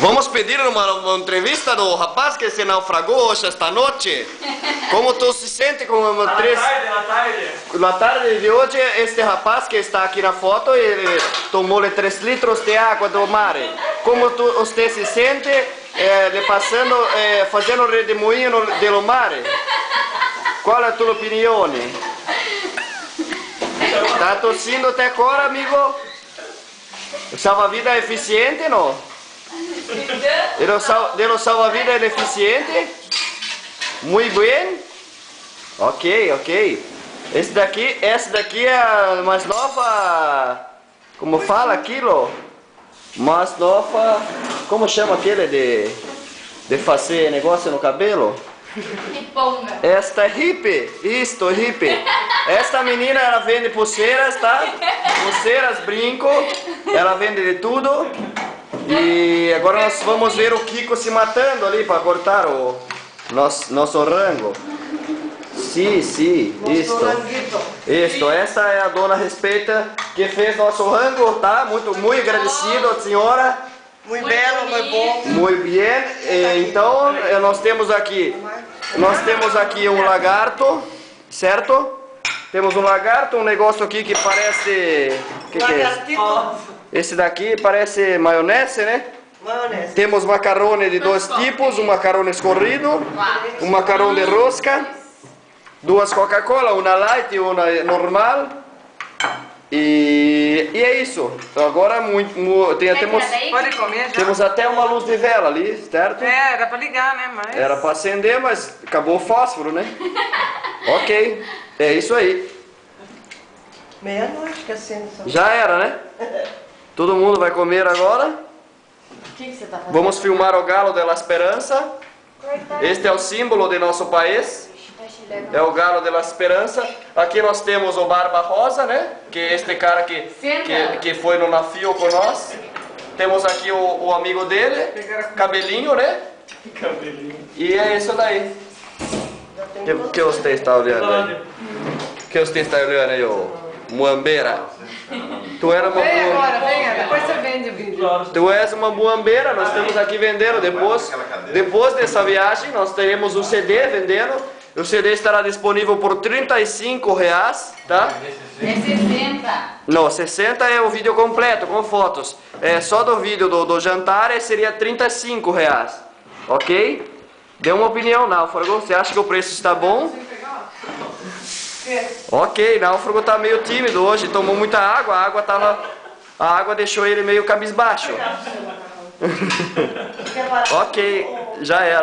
Vamos pedir uma entrevista do rapaz que se naufragou hoje esta noite. Como tu se sente com uma três... Na tarde de hoje, este rapaz que está aqui na foto, ele tomou 3 litros de água do mar. Como você se sente fazendo redemoinho do mar? Qual é a tua opinião? Está tossindo até agora, amigo? O salva-vida é eficiente, não? O salva-vida é eficiente? Muito bem. Ok. Essa daqui é a mais nova. Como fala aquilo? Mais nova. Como chama aquele de fazer negócio no cabelo? Riponga. Esta é hippie. Isto, hippie. Esta menina, ela vende pulseiras, tá? Pulseiras, brinco. Ela vende de tudo. E agora nós vamos ver o Kiko se matando ali para cortar o nosso rango. Sim, isto. Essa é a dona Respeita que fez nosso rango, tá? Muito agradecido, senhora. Muito belo, muito bom. Muito bem. Então, nós temos aqui um lagarto, certo? Temos um lagarto, um negócio aqui que parece... que é isso? Esse daqui parece maionese, né? Maionese. Temos macarrone de 2 tipos, um macarrone escorrido, um macarrão de rosca, 2 Coca-Cola, uma light e uma normal. E é isso. Agora Pode comer já. temos até uma luz de vela ali, certo? Era pra ligar, né? Mas... Era para acender, mas acabou o fósforo, né? Ok, é isso aí. Meia-noite que acende só. Já era, né? Todo mundo vai comer agora. O que você tá fazendo? Vamos filmar o Galo da Esperança. Este é o símbolo de nosso país. É o Galo da Esperança. Aqui nós temos o Barba Rosa, né? Que é este cara que foi no navio com nós. Temos aqui o amigo dele, Cabelinho, né? Cabelinho. E é isso daí. O que você está olhando aí? O que você está olhando aí, ô muambeira? Tu era uma Vem agora, venha, depois você vende o vídeo. Tu és uma muambeira, nós estamos aqui vendendo. Depois dessa viagem, nós teremos um CD vendendo. O CD estará disponível por R$35, tá? É 60. Não, 60 é o vídeo completo, com fotos. É só do vídeo do jantar seria R$35, ok? Dê uma opinião, Náufrago. Você acha que o preço está bom? Ok, Náufrago está meio tímido hoje, tomou muita água, a água deixou ele meio cabisbaixo. Ok, já era.